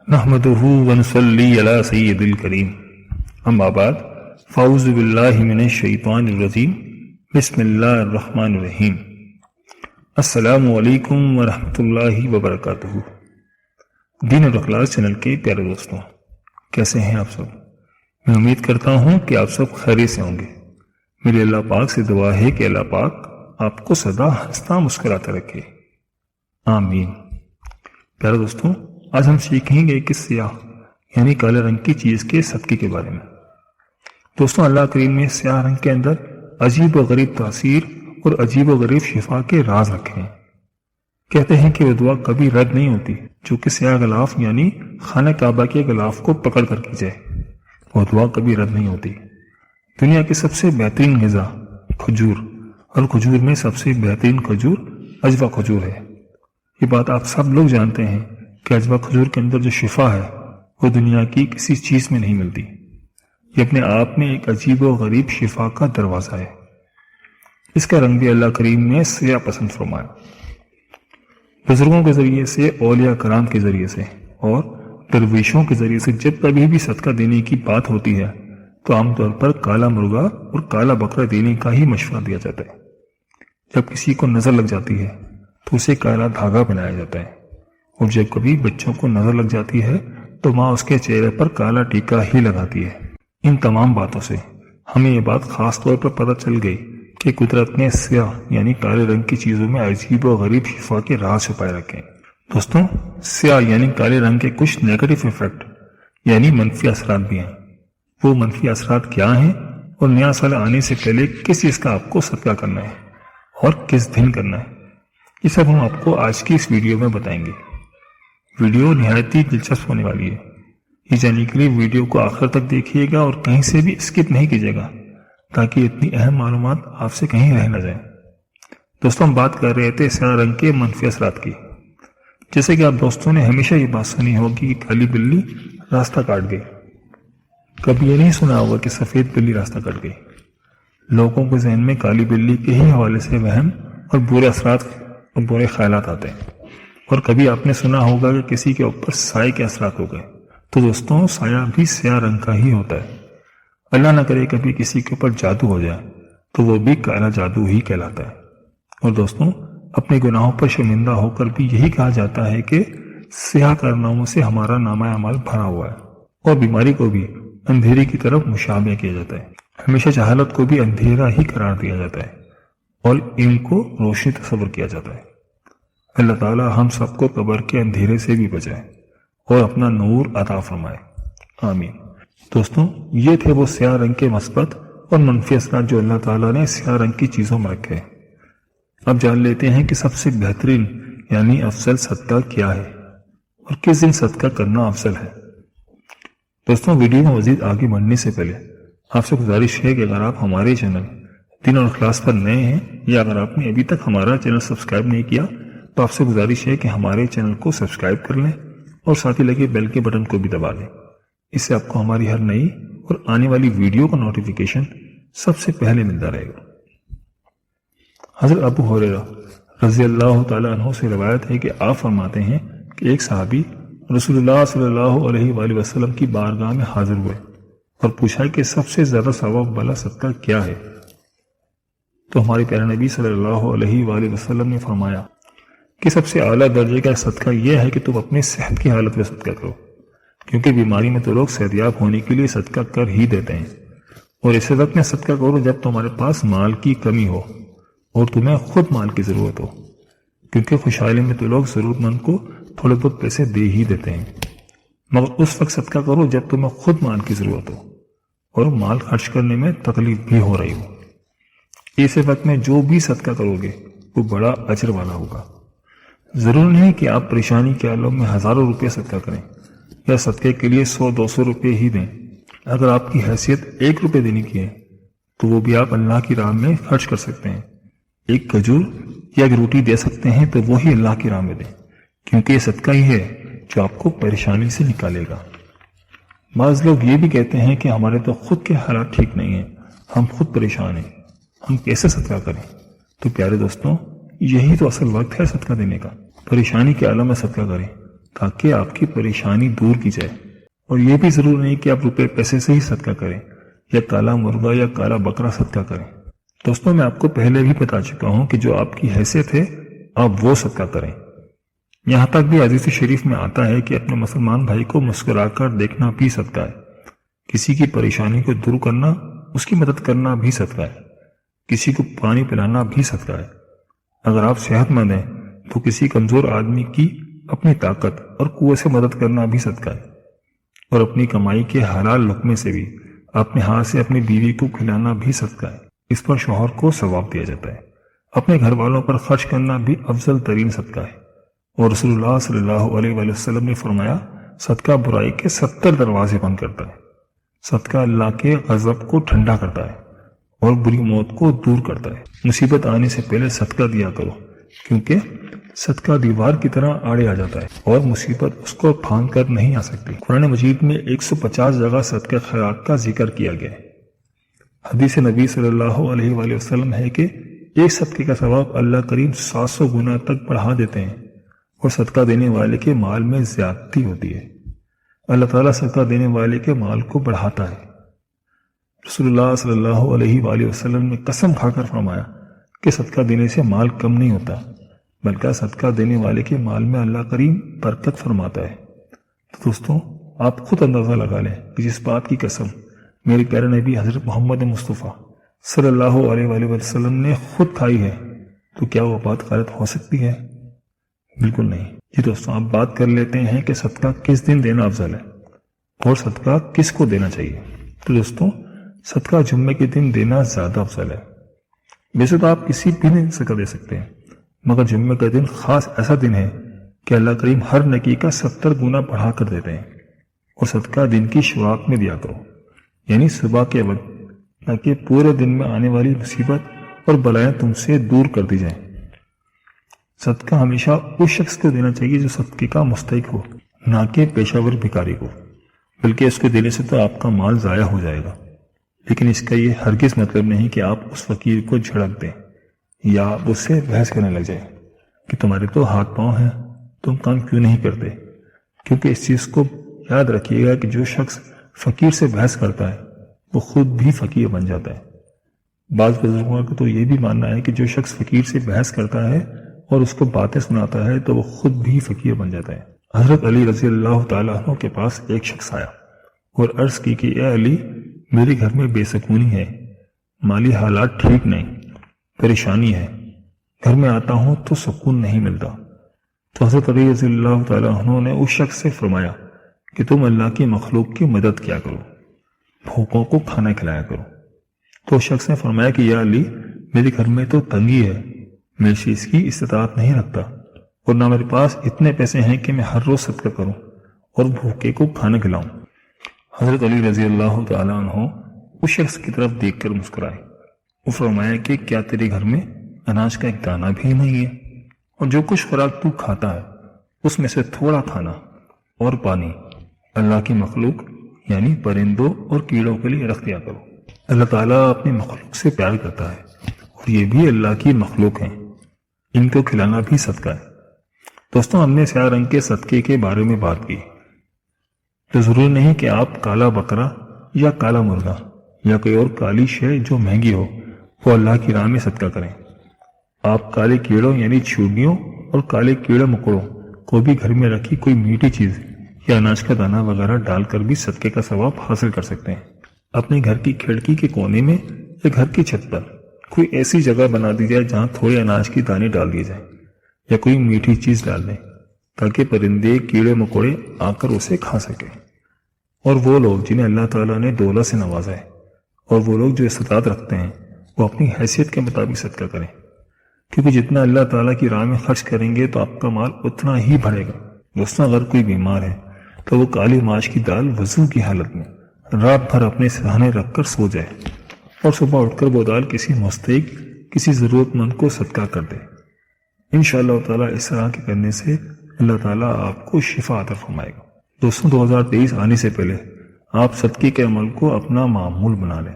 نحمده ونصلي على سيد الكريم اما بعد فاعوذ باللہ من الشیطان الرجیم بسم اللہ الرحمن الرحیم السلام علیکم ورحمۃ اللہ وبرکاتہ۔ دین اور اخلاق چینل کے پیارے دوستوں، کیسے ہیں آپ سب؟ میں امید کرتا ہوں کہ آپ سب خیریت سے ہوں گے۔ میری اللہ پاک سے دعا ہے کہ اللہ پاک آپ کو سدا ہنستا مسکراتا رکھے، آمین۔ پیارے دوستوں، آج ہم سیکھیں گے کہ سیاہ یعنی کالے رنگ کی چیز کے صدقے کے بارے میں۔ دوستوں، اللہ کریم نے سیاہ رنگ کے اندر عجیب و غریب تاثیر اور عجیب و غریب شفا کے راز رکھے ہیں۔ کہتے ہیں کہ وہ دعا کبھی رد نہیں ہوتی جو کہ سیاہ غلاف یعنی خانہ کعبہ کے غلاف کو پکڑ کر کی جائے، وہ دعا کبھی رد نہیں ہوتی۔ دنیا کی سب سے بہترین غذا کھجور، اور کھجور میں سب سے بہترین کھجور عجوا کھجور ہے۔ یہ بات آپ سب لوگ جانتے ہیں کہ عجوا کھجور کے اندر جو شفا ہے وہ دنیا کی کسی چیز میں نہیں ملتی۔ یہ اپنے آپ میں ایک عجیب و غریب شفا کا دروازہ ہے۔ اس کا رنگ بھی اللہ کریم نے سیاہ پسند فرمایا۔ بزرگوں کے ذریعے سے، اولیاء کرام کے ذریعے سے اور درویشوں کے ذریعے سے جب کبھی بھی صدقہ دینے کی بات ہوتی ہے تو عام طور پر کالا مرغا اور کالا بکرا دینے کا ہی مشورہ دیا جاتا ہے۔ جب کسی کو نظر لگ جاتی ہے تو اسے کالا دھاگا بنایا جاتا ہے، اور جب کبھی بچوں کو نظر لگ جاتی ہے تو ماں اس کے چہرے پر کالا ٹیکا ہی لگاتی ہے۔ ان تمام باتوں سے ہمیں یہ بات خاص طور پر پتہ چل گئی کہ قدرت نے سیاہ یعنی کالے رنگ کی چیزوں میں عجیب و غریب شفا کے راز چھپائے رکھے۔ دوستوں، سیاہ یعنی کالے رنگ کے کچھ نیگیٹو ایفیکٹ یعنی منفی اثرات بھی ہیں۔ وہ منفی اثرات کیا ہیں اور نیا سال آنے سے پہلے کس چیز کا آپ کو صدقہ کرنا ہے اور کس دن کرنا ہے، یہ سب ہم آپ کو آج کی اس ویڈیو میں بتائیں گے۔ ویڈیو نہایت ہی دلچسپ ہونے والی ہے۔ یہ جاننے کے لیے ویڈیو کو آخر تک دیکھیے گا اور کہیں سے بھی اسکپ نہیں کیجیے گا تاکہ اتنی اہم معلومات آپ سے کہیں رہ نہ جائیں۔ دوستوں، ہم بات کر رہے تھے سیاہ رنگ کے منفی اثرات کی۔ جیسے کہ آپ دوستوں نے ہمیشہ یہ بات سنی ہوگی کہ کالی بلی راستہ کاٹ گئی۔ کبھی یہ نہیں سنا ہوگا کہ سفید بلی راستہ کاٹ گئی۔ لوگوں کے ذہن میں کالی بلی کے ہی حوالے سے وہم اور برے اثرات اور برے خیالات آتے ہیں۔ اور کبھی آپ نے سنا ہوگا کہ کسی کے اوپر سائے کے اثرات ہو گئے۔ تو دوستوں، سایہ بھی سیاہ رنگ کا ہی ہوتا ہے۔ اللہ نہ کرے کبھی کسی کے اوپر جادو ہو جائے تو وہ بھی کالا جادو ہی کہلاتا ہے۔ اور دوستوں، اپنے گناہوں پر شرمندہ ہو کر بھی یہی کہا جاتا ہے کہ سیاہ کارناموں سے ہمارا نامہ اعمال بھرا ہوا ہے، اور بیماری کو بھی اندھیرے کی طرف مشابہ کیا جاتا ہے۔ ہمیشہ جہالت کو بھی اندھیرا ہی قرار دیا جاتا ہے اور علم کو روشنی تصور کیا جاتا ہے۔ اللہ تعالی ہم سب کو قبر کے اندھیرے سے بھی بچائے اور اپنا نور عطا فرمائے، آمین۔ دوستوں، یہ تھے وہ سیاہ رنگ کے مثبت اور منفی اثرات جو اللہ تعالیٰ نے سیاہ رنگ کی چیزوں میں رکھے۔ اب جان لیتے ہیں کہ سب سے بہترین یعنی افضل صدقہ کیا ہے اور کس دن صدقہ کرنا افضل ہے۔ دوستوں، ویڈیو میں مزید آگے بڑھنے سے پہلے آپ سے گزارش ہے کہ اگر آپ ہمارے چینل دین اور اخلاص پر نئے ہیں یا اگر آپ نے ابھی تک ہمارا چینل سبسکرائب نہیں کیا تو آپ سے گزارش ہے کہ ہمارے چینل کو سبسکرائب کر لیں اور ساتھ ہی لگے بیل کے بٹن کو بھی دبا لیں۔ اس سے آپ کو ہماری ہر نئی اور آنے والی ویڈیو کا نوٹیفیکیشن سب سے پہلے ملتا رہے گا۔ حضرت ابو ہریرہ رضی اللہ تعالیٰ عنہ سے روایت ہے کہ آپ فرماتے ہیں کہ ایک صحابی رسول اللہ صلی اللہ علیہ وآلہ وسلم کی بارگاہ میں حاضر ہوئے اور پوچھا کہ سب سے زیادہ ثواب والا صدقہ کیا ہے؟ تو ہمارے پیارے نبی صلی اللہ علیہ وآلہ وسلم نے فرمایا کہ سب سے اعلیٰ درجے کا صدقہ یہ ہے کہ تم اپنی صحت کی حالت میں صدقہ کرو، کیونکہ بیماری میں تو لوگ صحتیاب ہونے کے لیے صدقہ کر ہی دیتے ہیں، اور اسے وقت میں صدقہ کرو جب تمہارے پاس مال کی کمی ہو اور تمہیں خود مال کی ضرورت ہو، کیونکہ خوشحالی میں تو لوگ ضرورت مند کو تھوڑے بہت پیسے دے ہی دیتے ہیں، مگر اس وقت صدقہ کرو جب تمہیں خود مال کی ضرورت ہو اور مال خرچ کرنے میں تکلیف بھی ہو رہی ہو۔ ایسے وقت میں جو بھی صدقہ کرو گے وہ بڑا اجر والا ہوگا۔ ضرور نہیں کہ آپ پریشانی کے عالم میں ہزاروں روپے صدقہ کریں یا صدقے کے لیے 100-200 روپے ہی دیں۔ اگر آپ کی حیثیت 1 روپے دینے کی ہے تو وہ بھی آپ اللہ کی راہ میں خرچ کر سکتے ہیں۔ ایک کھجور یا ایک روٹی دے سکتے ہیں تو وہی اللہ کی راہ میں دیں، کیونکہ یہ صدقہ ہی ہے جو آپ کو پریشانی سے نکالے گا۔ بعض لوگ یہ بھی کہتے ہیں کہ ہمارے تو خود کے حالات ٹھیک نہیں ہیں، ہم خود پریشان ہیں، ہم کیسے صدقہ کریں؟ تو پیارے دوستوں، یہی تو اصل وقت ہے صدقہ دینے کا۔ پریشانی کے عالم میں صدقہ کریں تاکہ آپ کی پریشانی دور کی جائے۔ اور یہ بھی ضرور نہیں کہ آپ روپے پیسے سے ہی صدقہ کریں یا کالا مرغا یا کالا بکرا صدقہ کریں۔ دوستوں، میں آپ کو پہلے بھی بتا چکا ہوں کہ جو آپ کی حیثیت ہے آپ وہ صدقہ کریں۔ یہاں تک بھی حدیث شریف میں آتا ہے کہ اپنے مسلمان بھائی کو مسکرا کر دیکھنا بھی صدقہ ہے، کسی کی پریشانی کو دور کرنا، اس کی مدد کرنا بھی صدقہ ہے، کسی کو پانی پلانا بھی صدقہ ہے۔ اگر آپ صحت مند ہیں تو کسی کمزور آدمی کی اپنی طاقت اور قوت سے مدد کرنا بھی صدقہ ہے، اور اپنی کمائی کے حلال لقمے سے بھی اپنے ہاتھ سے اپنی بیوی کو کھلانا بھی صدقہ ہے، اس پر شوہر کو ثواب دیا جاتا ہے۔ اپنے گھر والوں پر خرچ کرنا بھی افضل ترین صدقہ ہے، اور رسول اللہ صلی اللہ علیہ وآلہ وسلم نے فرمایا صدقہ برائی کے 70 دروازے بند کرتا ہے، صدقہ اللہ کے غضب کو ٹھنڈا کرتا ہے اور بری موت کو دور کرتا ہے۔ مصیبت آنے سے پہلے صدقہ دیا کرو، کیونکہ صدقہ دیوار کی طرح آڑے آ جاتا ہے اور مصیبت اس کو پھاند کر نہیں آ سکتی۔ قرآن مجید میں 150 جگہ صدقہ خیرات کا ذکر کیا گیا ہے۔ حدیث نبی صلی اللہ علیہ وآلہ وسلم ہے کہ ایک صدقے کا ثواب اللہ کریم 700 گنا تک بڑھا دیتے ہیں، اور صدقہ دینے والے کے مال میں زیادتی ہوتی ہے۔ اللہ تعالیٰ صدقہ دینے والے کے مال کو بڑھاتا ہے۔ رسول اللہ صلی اللہ علیہ وآلہ وسلم نے قسم کھا کر فرمایا کہ صدقہ دینے سے مال کم نہیں ہوتا، بلکہ صدقہ دینے والے کے مال میں اللہ کریم برکت فرماتا ہے۔ تو دوستوں، آپ خود اندازہ لگا لیں کہ جس بات کی قسم میرے پیارے نبی حضرت محمد مصطفیٰ صلی اللہ علیہ وآلہ وسلم نے خود کھائی ہے، تو کیا وہ بات غلط ہو سکتی ہے؟ بالکل نہیں۔ جی دوستوں، آپ بات کر لیتے ہیں کہ صدقہ کس دن دینا افضل ہے اور صدقہ کس کو دینا چاہیے۔ تو دوستوں، صدقہ جمعے کے دن دینا زیادہ افضل ہے۔ ویسے تو آپ کسی بھی دن صدقہ دے سکتے ہیں، مگر جمعے کا دن خاص ایسا دن ہے کہ اللہ کریم ہر نیکی کا 70 گنا بڑھا کر دیتے ہیں۔ اور صدقہ دن کی شروعات میں دیا کرو، یعنی صبح کے وقت، تاکہ پورے دن میں آنے والی مصیبت اور بلائیں تم سے دور کر دی جائیں۔ صدقہ ہمیشہ اس شخص کو دینا چاہیے جو صدقے کا مستحق ہو، نہ کہ پیشہ ور بھکاری کو، بلکہ اس کو دینے سے تو آپ کا مال ضائع ہو جائے گا۔ لیکن اس کا یہ ہرگز مطلب نہیں کہ آپ اس فقیر کو جھڑک دیں یا آپ اس سے بحث کرنے لگ جائیں کہ تمہارے تو ہاتھ پاؤں ہیں، تم کام کیوں نہیں کرتے، کیونکہ اس چیز کو یاد رکھیے گا کہ جو شخص فقیر سے بحث کرتا ہے وہ خود بھی فقیر بن جاتا ہے۔ بعض بزرگوں کا تو یہ بھی ماننا ہے کہ جو شخص فقیر سے بحث کرتا ہے اور اس کو باتیں سناتا ہے تو وہ خود بھی فقیر بن جاتا ہے۔ حضرت علی رضی اللہ تعالیٰ عنہ کے پاس ایک شخص آیا اور عرض کی کہ اے علی، میرے گھر میں بے سکونی ہے، مالی حالات ٹھیک نہیں، پریشانی ہے، گھر میں آتا ہوں تو سکون نہیں ملتا۔ تو حضرت علی رضی اللہ تعالیٰ عنہ نے اس شخص سے فرمایا کہ تم اللہ کی مخلوق کی مدد کیا کرو، بھوکوں کو کھانا کھلایا کرو۔ تو اس شخص نے فرمایا کہ یا علی، میرے گھر میں تو تنگی ہے، میں اس چیز کی استطاعت نہیں رکھتا، اور نہ میرے پاس اتنے پیسے ہیں کہ میں ہر روز صدقہ کروں اور بھوکے کو کھانا کھلاؤں۔ حضرت علی رضی اللہ تعالیٰ عنہ اس شخص کی طرف دیکھ کر مسکرائے، وہ فرمایا کہ کیا تیرے گھر میں اناج کا ایک دانہ بھی نہیں ہے؟ اور جو کچھ خوراک تو کھاتا ہے اس میں سے تھوڑا کھانا اور پانی اللہ کی مخلوق یعنی پرندوں اور کیڑوں کے لیے رکھ دیا کرو۔ اللہ تعالیٰ اپنی مخلوق سے پیار کرتا ہے اور یہ بھی اللہ کی مخلوق ہیں، ان کو کھلانا بھی صدقہ ہے۔ دوستوں، ہم نے سیاہ رنگ کے صدقے کے بارے میں بات کی، تو ضروری نہیں کہ آپ کالا بکرا یا کالا مرغا یا کوئی اور کالی شے جو مہنگی ہو وہ اللہ کی راہ میں صدقہ کریں۔ آپ کالے کیڑوں یعنی چوڑیوں اور کالے کیڑے مکوڑوں کو بھی گھر میں رکھی کوئی میٹھی چیز یا اناج کا دانہ وغیرہ ڈال کر بھی صدقے کا ثواب حاصل کر سکتے ہیں۔ اپنے گھر کی کھڑکی کے کونے میں یا گھر کی چھت پر کوئی ایسی جگہ بنا دی جائے جہاں تھوڑے اناج کی دانے ڈال دیے جائیں یا کوئی میٹھی چیز ڈال دیں، تاکہ پرندے کیڑے مکوڑے آ کر اسے کھا سکیں۔ اور وہ لوگ جنہیں اللہ تعالیٰ نے دولت سے نوازا ہے اور وہ لوگ جو استطاعت رکھتے ہیں وہ اپنی حیثیت کے مطابق صدقہ کریں، کیونکہ جتنا اللہ تعالیٰ کی راہ میں خرچ کریں گے تو آپ کا مال اتنا ہی بڑھے گا۔ دوستوں، اگر کوئی بیمار ہے تو وہ کالی ماش کی دال وضو کی حالت میں رات بھر اپنے سرہانے رکھ کر سو جائے اور صبح اٹھ کر وہ دال کسی مستحق کسی ضرورت مند کو صدقہ کر دے۔ انشاءاللہ تعالیٰ اس طرح کے کرنے سے اللہ تعالیٰ آپ کو شفا عطا فرمائے گا۔ دوستوں، 2023 آنے سے پہلے آپ صدقے کے عمل کو اپنا معمول بنا لیں،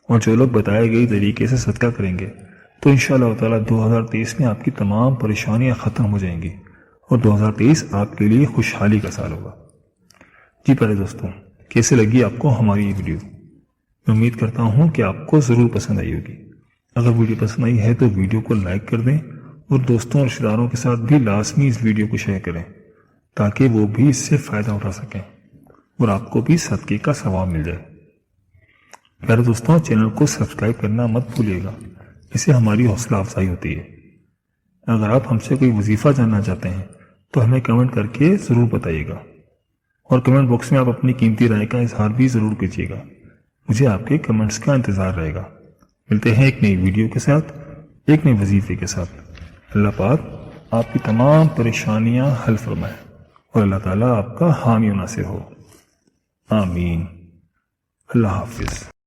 اور جو لوگ بتائے گئے طریقے سے صدقہ کریں گے تو انشاءاللہ تعالیٰ 2023 میں آپ کی تمام پریشانیاں ختم ہو جائیں گی اور 2023 آپ کے لیے خوشحالی کا سال ہوگا۔ جی پیارے دوستوں، کیسے لگی آپ کو ہماری یہ ویڈیو؟ میں امید کرتا ہوں کہ آپ کو ضرور پسند آئی ہوگی۔ اگر ویڈیو پسند آئی ہے تو ویڈیو کو لائک کر دیں اور دوستوں اور رشتہ داروں کے ساتھ بھی لازمی اس ویڈیو کو شیئر کریں تاکہ وہ بھی اس سے فائدہ اٹھا سکیں اور آپ کو بھی صدقے کا ثواب مل جائے۔ پیارے دوستوں، چینل کو سبسکرائب کرنا مت بھولیے گا، اس سے ہماری حوصلہ افزائی ہوتی ہے۔ اگر آپ ہم سے کوئی وظیفہ جاننا چاہتے ہیں تو ہمیں کمنٹ کر کے ضرور بتائیے گا، اور کمنٹ باکس میں آپ اپنی قیمتی رائے کا اظہار بھی ضرور کیجیے گا۔ مجھے آپ کے کمنٹس کا انتظار رہے گا۔ ملتے ہیں ایک نئی ویڈیو کے ساتھ، ایک نئی وظیفے کے ساتھ۔ اللہ پاک آپ کی تمام پریشانیاں حل فرمائے اور اللہ تعالیٰ آپ کا حامی و ناصر ہو۔ آمین۔ اللہ حافظ۔